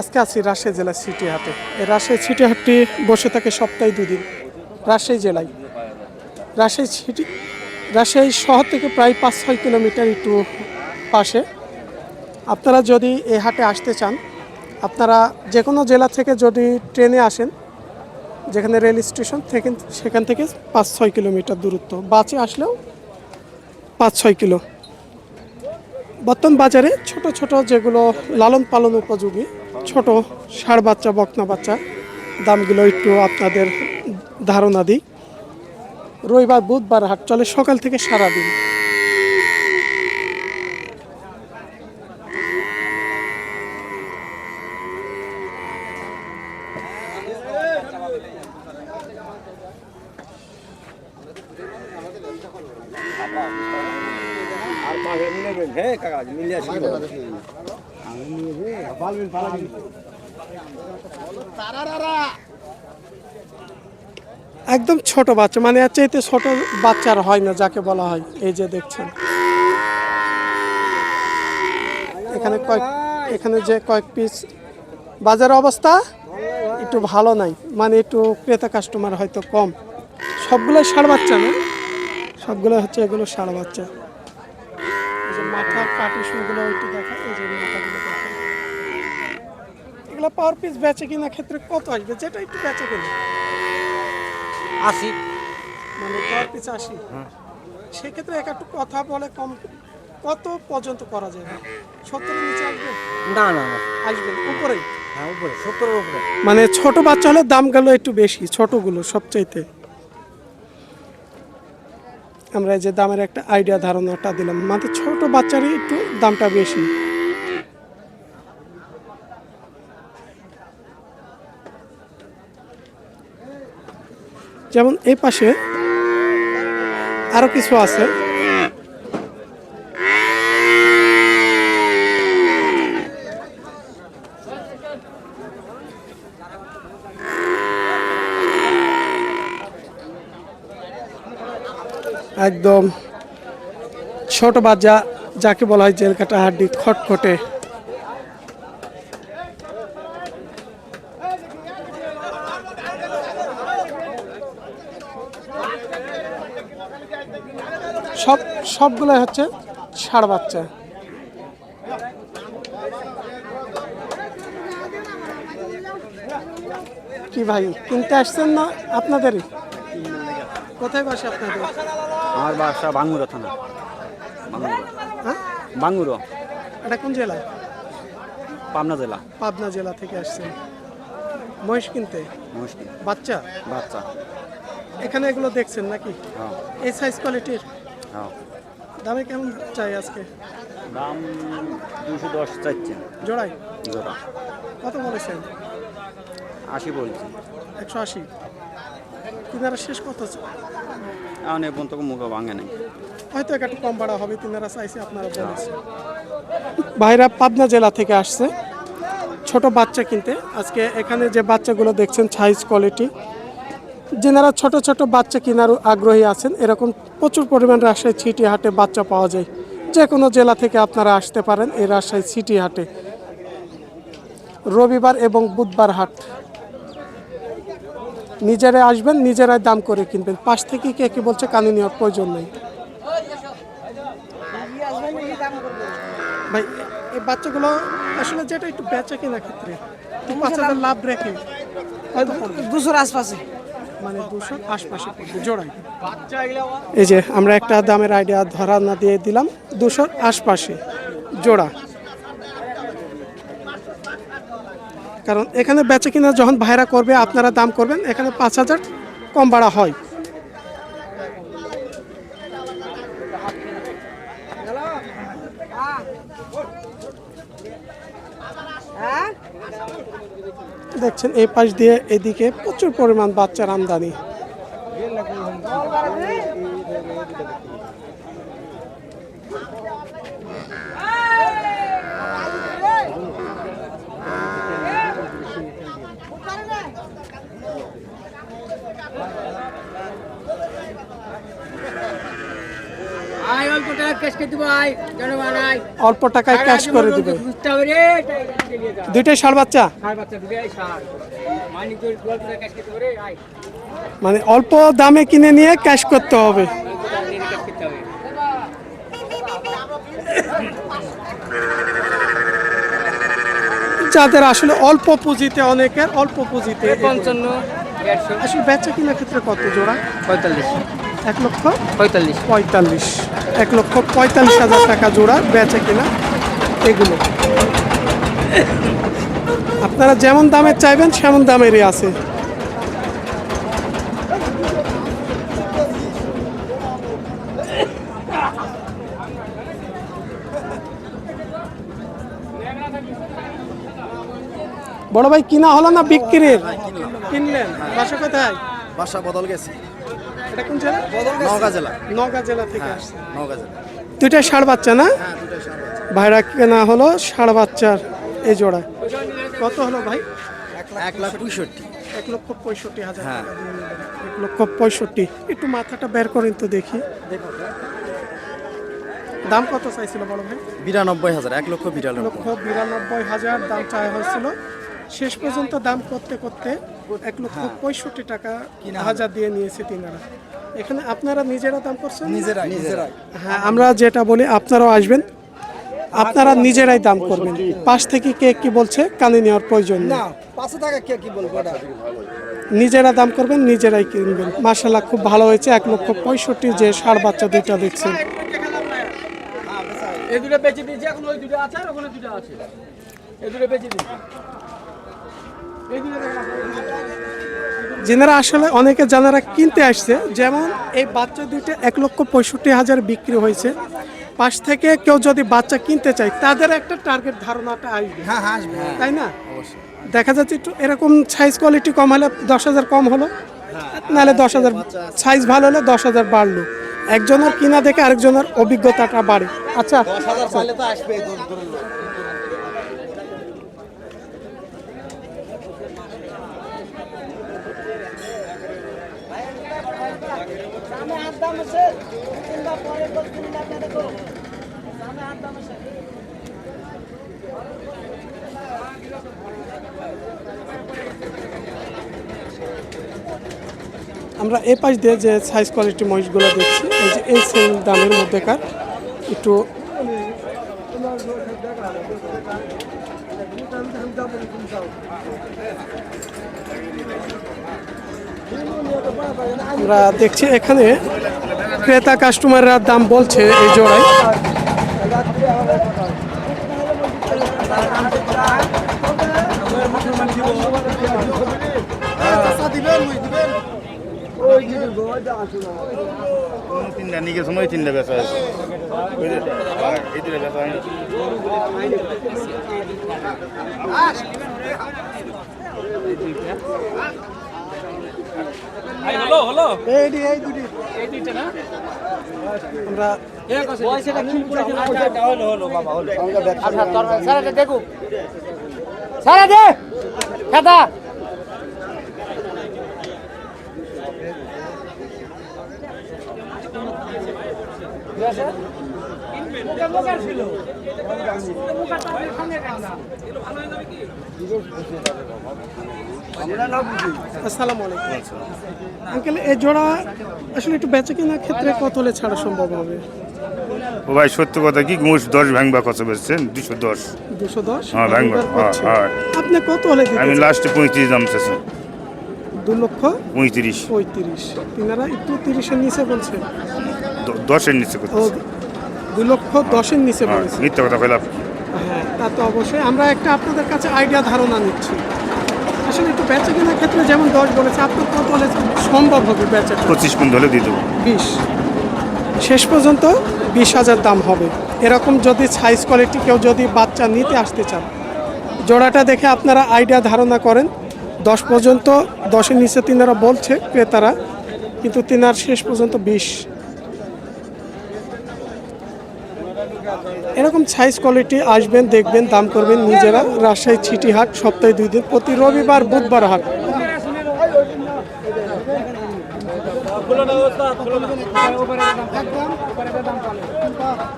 আজকে আছি রাজশাহী জেলার সিটি হাটে। এই রাজশাহী সিটি হাটটি বসে থাকে সপ্তাহে 2 দিন রাজশাহী জেলায়। রাজশাহী শহর থেকে প্রায় 5-6 কিলোমিটার একটু পাশে। আপনারা যদি এই হাটে আসতে চান, আপনারা যে কোনো জেলা থেকে যদি ট্রেনে আসেন, যেখানে রেল স্টেশন থেকে সেখান থেকে 5-6 কিলোমিটার দূরত্ব, বাসে আসলেও 5-6 কিলো। বর্তমান বাজারে ছোট ছোট যেগুলো লালন পালন উপযোগী ছোট ষাঁড় বাচ্চা, বকনা বাচ্চা, দামগুলো একটু আপনাদের ধারণা দিই। রবিবার বুধবার হাট চলে সকাল থেকে সারাদিন। একদম ছোট বাচ্চা, মানে এর চাইতে ছোট বাচ্চার হয় না যাকে বলা হয়। এই যে দেখছেন এখানে যে কয়েক পিস বাজারের অবস্থা একটু ভালো নাই, মানে একটু ক্রেতা কাস্টমার হয়তো কম। সবগুলোই ষাঁড় বাচ্চা না, সবগুলো হচ্ছে এগুলো ষাঁড় বাচ্চা। এই যে মাথার কাটিশনগুলো একটু দেখা, এই যে মাথাগুলো দেখা। এগুলো পার পিস বেচে কিনা ক্ষেত্রে কত আসবে, যেটা একটু বেচে কিনা 80, মানে পার পিস 80। সেক্ষেত্রে একটু কথা বলে কম কত পর্যন্ত করা যাবে? 70-এর নিচে আসবে? না না না, আসবে উপরেই? হ্যাঁ উপরে, 70-এর উপরে। মানে ছোট বাচ্চা হলে দামগুলো একটু বেশি, ছোটগুলো সবচাইতে। আমরা এই যে দামের একটা আইডিয়া ধারণাটা দিলাম, মানে ছোট বাচ্চারই একটু দামটা বেশি। যেমন এই পাশে আরো কিছু আছে। একদম ছোট বাচ্চা যাকে বলা হয় জেল কাটা হাড্ডি, খটখটে। সবগুলো হচ্ছে ষাঁড় বাচ্চা। কি ভাই কিনতে আসছেন না আপনাদেরই? কোথায় বাসা আপনাদের? আমার বাসা বাঙ্গুরা থানা। হ্যাঁ, বাঙ্গুরা, এটা কোন জেলা? পাবনা জেলা। পাবনা জেলা থেকে আসছেন মহিষ কিনতে? মুশকিল বাচ্চা বাচ্চা। এখানে এগুলো দেখছেন নাকি? হ্যাঁ এই সাইজ কোয়ালিটির? হ্যাঁ। দামে কেমন চাই আজকে? দাম 210 চাইছেন জোড়াই? জোড়া কত বলেছেন? 80 বলছি। 180। তিনারা শেষ কত? এখন এ পর্যন্ত মুখ ভাঙে নাই। হয়তো একটু কম বাড়া হবে, তিনারা চাইছে, আপনারা বলেছেন। ভাইরা পাবনা জেলা থেকে আসছে ছোট বাচ্চা কিনতে। আজকে এখানে যে বাচ্চাগুলো দেখছেন সাইজ কোয়ালিটি, যেনারা ছোট ছোট বাচ্চা কেনার আগ্রহী আছেন, এরকম প্রচুর পরিমাণ রাজশাহী সিটি হাটে বাচ্চা পাওয়া যায়। যে কোনো জেলা থেকে আপনারা আসতে পারেন এই রাজশাহী সিটি হাটে। রবিবার এবং বুধবার হাট। নিজেরাই আসবেন, নিজেরাই দাম করে কিনবেন। পাশ থেকে কে কি বলছে কানে নেওয়ার প্রয়োজন নেই। ভাই এই বাচ্চাগুলো আসলে যেটা একটু বেচা কেনার ক্ষেত্রে বাচ্চাদের লাভ রেখে হয়তো 200 আশপাশে, মানে 200 আশপাশে পড়বে জোড়ায়। এই যে আমরা একটা দামের আইডিয়া ধারণা দিয়ে দিলাম, 200 আশপাশে জোড়া। কারণ এখানে বেচা কিনা যখন ভাইরা করবে আপনারা দাম করবেন, এখানে 5000 কম বাড়া হয়। দেখছেন এই পাশ দিয়ে এদিকে প্রচুর পরিমাণ বাচ্চার আমদানি। অল্প টাকায় ক্যাশ করে দিবে। দুইটাই ষাঁড় বাচ্চা, মানে অল্প দামে কিনে নিয়ে ক্যাশ করতে হবে। যাদের আসলে অল্প পুঁজিতে, অনেকের অল্প পুঁজিতে 55 আসলে বেচা কিনার ক্ষেত্রে কত জোড়া? 45 1,45,000 45 1,45,000 টাকা জোড়া বেচা কিনা এগুলো। আপনারা যেমন দামের চাইবেন সেমন দামেরই আছে। বড় ভাই কিনা হলো না বিক্রির? কিনলেন, বাসা কোথায়? বাসা বদল গেছে, এটা কোন জেলা? নওগাঁ জেলা। নওগাঁ জেলা থেকে আসছে। নওগাঁ জেলা। দুইটা ষাঁড় বাচ্চা না? হ্যাঁ, দুটাই ষাঁড় বাচ্চা। ভাইরা কেনা হলো ষাঁড় বাচ্চার এই জোড়া। কত হলো ভাই? 1,65,000। 1,65,000 হ্যাঁ। টাকা দিয়ে নেবেন। 1,65,000। একটু মাথাটা বের করেন তো দেখি। দাম কত চাইছিল বড় ভাই? 92,000, 1,92,000। 1,92,000 দাম চাওয়া হয়েছিল। শেষ পর্যন্ত দাম করতে করতে 1,65,000 টাকা হাজার দিয়ে নিয়েছে তিনারা। এখানে আপনারা নিজেরা দাম করছেন? নিজেরাই। হ্যাঁ, আমরা যেটা বলি আপনারাও আসবেন, আপনারা নিজেরাই দাম করবেন। পাশ থেকে কে কি বলছে কানে নেওয়ার প্রয়োজন নেই। 500 টাকা কে কি বলবো এটা? নিজেরা দাম করবেন, নিজেরাই কিনবেন। মাশাআল্লাহ খুব ভালো হয়েছে। 1,65,000 যে ষাঁড় বাচ্চা দুইটা দেখছেন। এই দুটো বেচে দিয়েছি, এখন ওই দুটো আছে আর ওখানে দুটো আছে, এই দুটো বেচে দিয়েছি। যেনারা আসলে অনেকে যারা কিনতে আসছে, যেমন এই বাচ্চা দুইটা 1,65,000 বিক্রি হয়েছে। পাশ থেকে কেউ যদি বাচ্চা কিনতে চায় তাদের একটা টার্গেট ধারণাটা আসবে, হ্যাঁ আসবে, তাই না? অবশ্যই। দেখা যাচ্ছে একটু এরকম সাইজ কোয়ালিটি কম হলে 10,000 কম হলো, নাহলে 10,000 সাইজ ভালো হলে 10,000 বাড়লো। একজনের কিনা দেখে আরেকজনের অভিজ্ঞতাটা বাড়ে। আচ্ছা, 10,000 পাইলে তো আসবে। আমরা এই পাশ দিয়ে যে সাইজ কোয়ালিটি মহিষগুলো দেখছি, এই যে এই সেম দামের মধ্যেকার একটু আমরা দেখছি এখানে ক্রেতা কাস্টমাররা দাম বলছে এই জোড়ায়। তিনটা নিয়ে গেছে, ওই তিনটা বেচা আছে, এই তিনটা বেচা হয়নি। আসসালামু আলাইকুম আঙ্কেল, এই জোড়া আসলে একটু বেচা কেনার ক্ষেত্রে কত হলে ছাড়া সম্ভব হবে? ও ভাই সত্য কথা কি, মোষ 10 ভাঙবা কত বেচছেন? 210। 210? হ্যাঁ, ভাঙবা। হ্যাঁ, আপনি কত হলে দিতে আমি চান? লাস্টে 35 দাম চাইছি। 2,35,000। 35। তিনারা একটু 30-এর নিচে বলছে। 10-এর নিচে ও, করছে। 2,10,000-এর নিচে হ্যাঁ, বলছে। মিথ্যা কথা কইলাম। হ্যাঁ, তা তো অবশ্যই। আমরা একটা আপনাদের কাছে আইডিয়া ধারণা নিচ্ছি। আসলে একটু বেচা কেনার ক্ষেত্রে যেমন 10 বলেছে, আপনার কত হলে সম্ভব হবে বেচা? 25 পর্যন্ত হলে দিয়ে দেবো। 20। শেষ পর্যন্ত 20,000 দাম হবে। এরকম যদি সাইজ কোয়ালিটি কেউ যদি বাচ্চা নিতে আসতে চান, জোড়াটা দেখে আপনারা আইডিয়া ধারণা করেন। 10 পর্যন্ত, 10-এর নিচে তিনারা বলছে ক্রেতারা, কিন্তু তিনার শেষ পর্যন্ত 20। এরকম সাইজ কোয়ালিটি আসবেন, দেখবেন, দাম করবেন নিজেরা। রাজশাহী ছিটি হাট সপ্তাহে 2 দিন, প্রতি রবিবার বুধবার হাট।